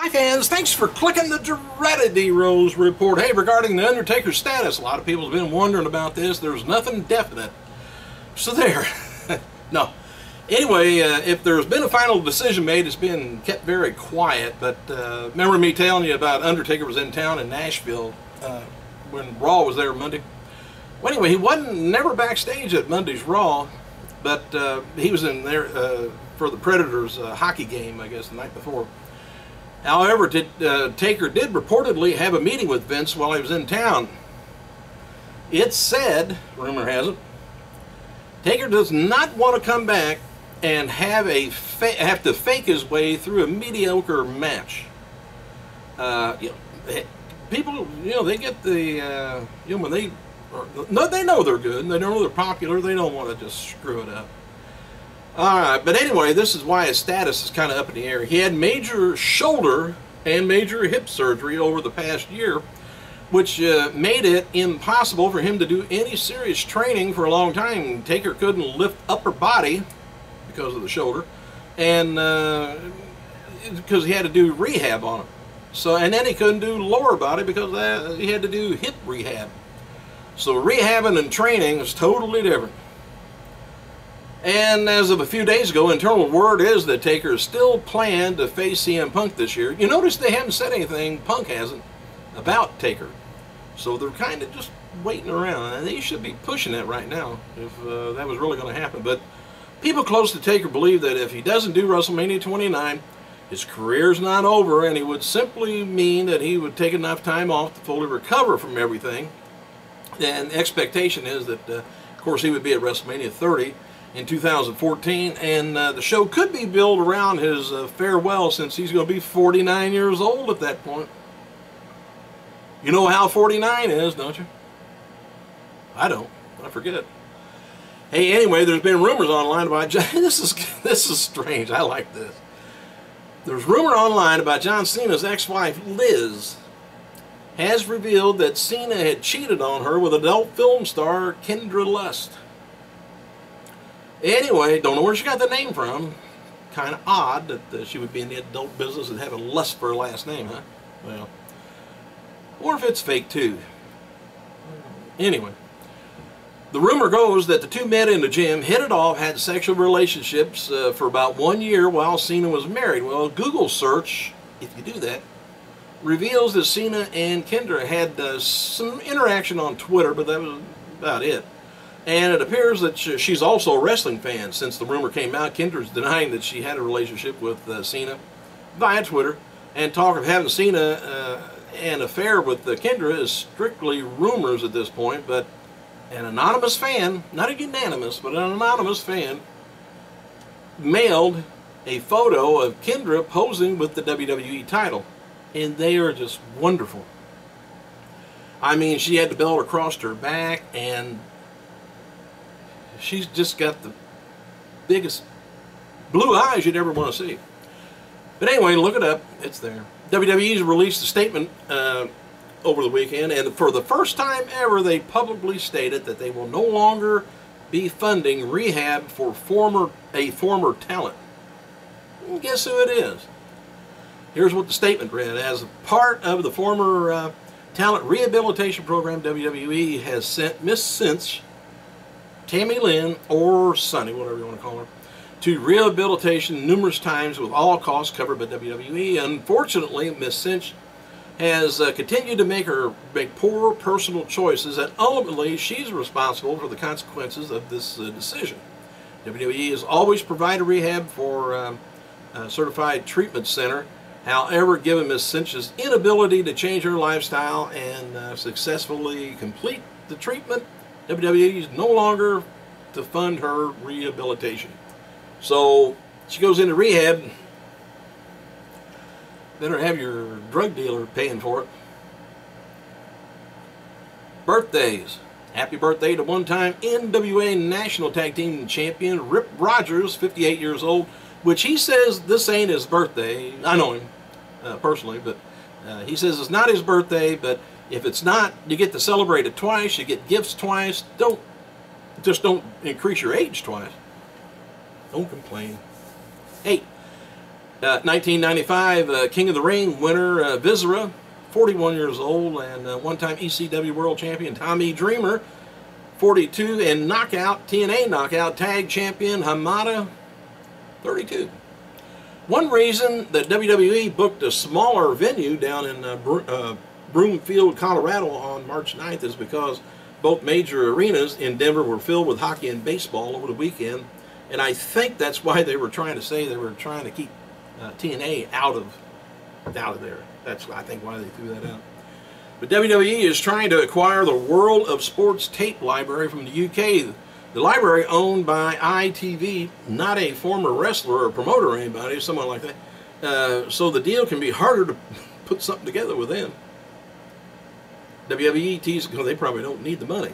Hi fans, thanks for clicking the dreaded D-Rose report. Hey, regarding the Undertaker's status, a lot of people have been wondering about this. There's nothing definite. So there. No. Anyway, if there's been a final decision made, it's been kept very quiet. But remember me telling you about Undertaker was in town in Nashville when Raw was there Monday? Well, anyway, he wasn't never backstage at Monday's Raw, but he was in there for the Predators hockey game, I guess, the night before. However, Taker did reportedly have a meeting with Vince while he was in town. It's said, rumor has it, Taker does not want to come back and have to fake his way through a mediocre match. People, they get the, when they know they're good, and they know they're popular, they don't want to just screw it up. Alright, but anyway, this is why his status is kind of up in the air. He had major shoulder and major hip surgery over the past year, which made it impossible for him to do any serious training for a long time. Taker couldn't lift upper body because of the shoulder, and because he had to do rehab on it. So, and then he couldn't do lower body because he had to do hip rehab. So rehabbing and training is totally different. And as of a few days ago, internal word is that Taker is still planned to face CM Punk this year. You notice they haven't said anything, Punk hasn't, about Taker. So they're kind of just waiting around. And they should be pushing that right now if that was really going to happen. But people close to Taker believe that if he doesn't do WrestleMania 29, his career's not over, and it would simply mean that he would take enough time off to fully recover from everything. And the expectation is that, of course, he would be at WrestleMania 30 in 2014, and the show could be built around his farewell, since he's going to be 49 years old at that point. You know how 49 is, don't you? I don't. I forget. Hey, anyway, there's been rumors online about this is strange. I like this. There's rumor online about John Cena's ex-wife Liz has revealed that Cena had cheated on her with adult film star Kendra Lust. Anyway, don't know where she got the name from. Kind of odd that she would be in the adult business and have a Lust for her last name, huh? Well, or if it's fake too. Anyway, the rumor goes that the two met in the gym, hit it off, had sexual relationships for about 1 year while Cena was married. Well, Google search, if you do that, reveals that Cena and Kendra had some interaction on Twitter, but that was about it. And it appears that she's also a wrestling fan. Since the rumor came out, Kendra's denying that she had a relationship with Cena via Twitter. And talk of having Cena an affair with Kendra is strictly rumors at this point. But an anonymous fan, not a unanimous, but an anonymous fan, mailed a photo of Kendra posing with the WWE title. And they are just wonderful. I mean, she had the belt across her back, and she's just got the biggest blue eyes you'd ever want to see. But anyway, look it up. It's there. WWE's released a statement over the weekend, and for the first time ever, they publicly stated that they will no longer be funding rehab for a former talent. And guess who it is? Here's what the statement read. As a part of the former talent rehabilitation program, WWE has sent Miss Cinch, Tammy Lynn, or Sunny, whatever you want to call her, to rehabilitation numerous times with all costs covered by WWE. Unfortunately, Miss Cinch has continued to make poor personal choices, and ultimately she's responsible for the consequences of this decision. WWE has always provided rehab for a certified treatment center. However, given Ms. Cinch's inability to change her lifestyle and successfully complete the treatment, WWE is no longer to fund her rehabilitation. So she goes into rehab. Better have your drug dealer paying for it. Birthdays. Happy birthday to one-time NWA National Tag Team Champion Rip Rogers, 58 years old, which he says this ain't his birthday. I know him personally, but he says it's not his birthday, but if it's not, you get to celebrate it twice, you get gifts twice. Just don't increase your age twice. Don't complain. Hey, 1995 King of the Ring winner Viscera, 41 years old, and one-time ECW World Champion Tommy Dreamer, 42, and TNA Knockout Tag Champion Hamada, 32. One reason that WWE booked a smaller venue down in Broomfield, Colorado on March 9th is because both major arenas in Denver were filled with hockey and baseball over the weekend, and I think that's why they were trying to keep TNA out of there. That's, I think, why they threw that out. But WWE is trying to acquire the World of Sports tape library from the UK. The library owned by ITV, not a former wrestler or promoter or anybody, someone like that. So the deal can be harder to put something together with them. WWE teases, because they probably don't need the money.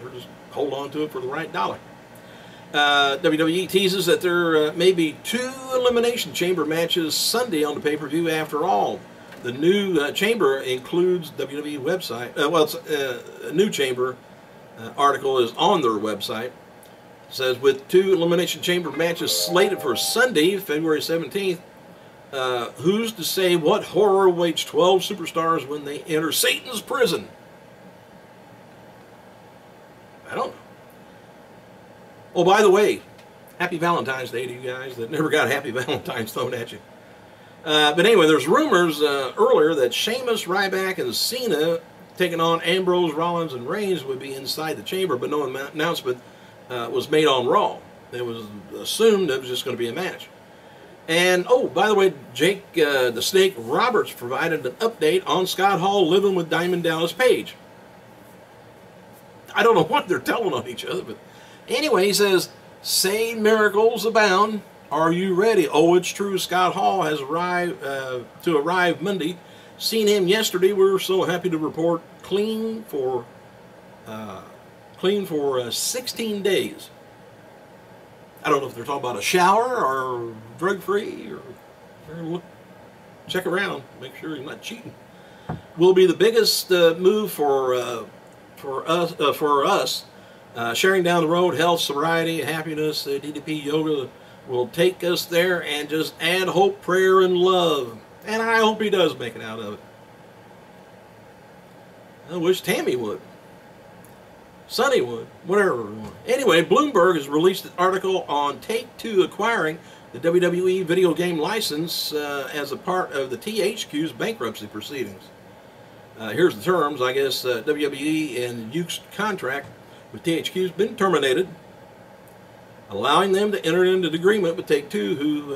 They're just hold on to it for the right dollar. WWE teases that there may be 2 Elimination Chamber matches Sunday on the pay-per-view after all. The new Chamber includes WWE website. A new Chamber article is on their website. It says, with 2 Elimination Chamber matches slated for Sunday, February 17th, who's to say what horror awaits 12 superstars when they enter Satan's prison? I don't know. Oh, by the way, happy Valentine's Day to you guys that never got Happy Valentine's thrown at you. But anyway, there's rumors earlier that Sheamus, Ryback, and Cena taking on Ambrose, Rollins, and Reigns would be inside the Chamber, but no announcement was made on Raw. It was assumed it was just going to be a match. And, oh, by the way, Jake the Snake Roberts provided an update on Scott Hall living with Diamond Dallas Page. I don't know what they're telling on each other, but anyway, he says, say miracles abound. Are you ready? Oh, it's true. Scott Hall has arrived Monday. Seen him yesterday. We're so happy to report clean for 16 days. I don't know if they're talking about a shower or drug-free or look, check around, make sure he's not cheating. Will be the biggest move for us. Sharing down the road, health, sobriety, happiness, DDP yoga will take us there, and just add hope, prayer, and love. And I hope he does make it out of it. I wish Tammy would. Sonny would. Whatever. Anyway, Bloomberg has released an article on Take-Two acquiring the WWE video game license as a part of the THQ's bankruptcy proceedings. Here's the terms. I guess WWE and Duke's contract with THQ has been terminated, allowing them to enter into the agreement with Take-Two, who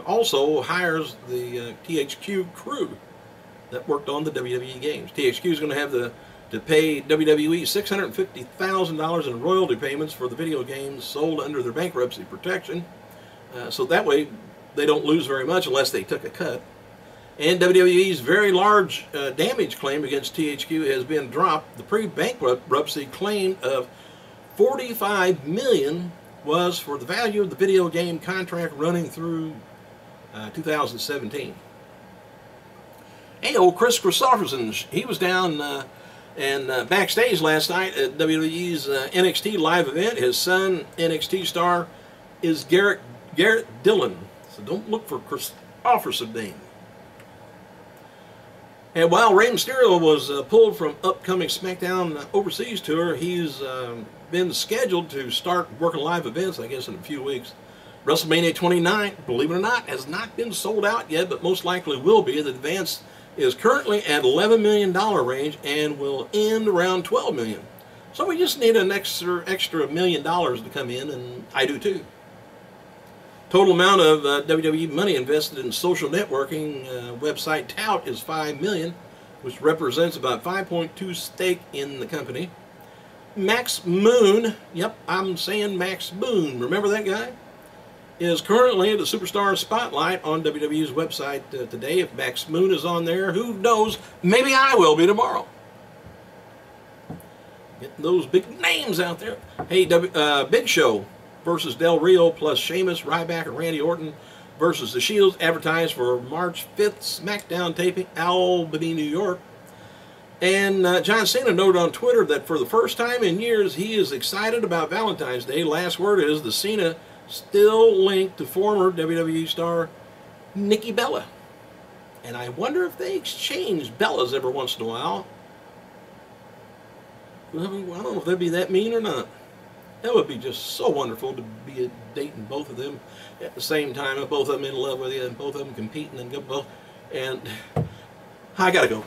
also hires the THQ crew that worked on the WWE games. THQ is going to have to pay WWE $650,000 in royalty payments for the video games sold under their bankruptcy protection, so that way they don't lose very much unless they took a cut. And WWE's very large damage claim against THQ has been dropped. The pre-bankruptcy claim of $45 million was for the value of the video game contract running through 2017. Hey, old Chris Christopherson, he was down and backstage last night at WWE's NXT live event. His son, NXT star, is Garrett Dillon. So don't look for Christopherson name. And while Rey Mysterio was pulled from upcoming SmackDown Overseas Tour, he's been scheduled to start working live events, I guess, in a few weeks. WrestleMania 29, believe it or not, has not been sold out yet, but most likely will be. The advance is currently at $11 million range and will end around $12 million. So we just need an extra $1 million to come in, and I do too. Total amount of WWE money invested in social networking website Tout is $5 million, which represents about 5.2% stake in the company. Max Moon, yep, I'm saying Max Moon, remember that guy? Is currently the superstar spotlight on WWE's website today. If Max Moon is on there, who knows, maybe I will be tomorrow. Getting those big names out there. Hey, Big Show versus Del Rio plus Sheamus, Ryback, and Randy Orton versus The Shield, advertised for March 5th SmackDown taping, Albany, New York. And John Cena noted on Twitter that for the first time in years, he is excited about Valentine's Day. Last word is the Cena still linked to former WWE star Nikki Bella. And I wonder if they exchange Bellas every once in a while. I don't know if they'd be that mean or not. That would be just so wonderful to be dating both of them at the same time, and both of them in love with you, and both of them competing and go both. And I gotta go.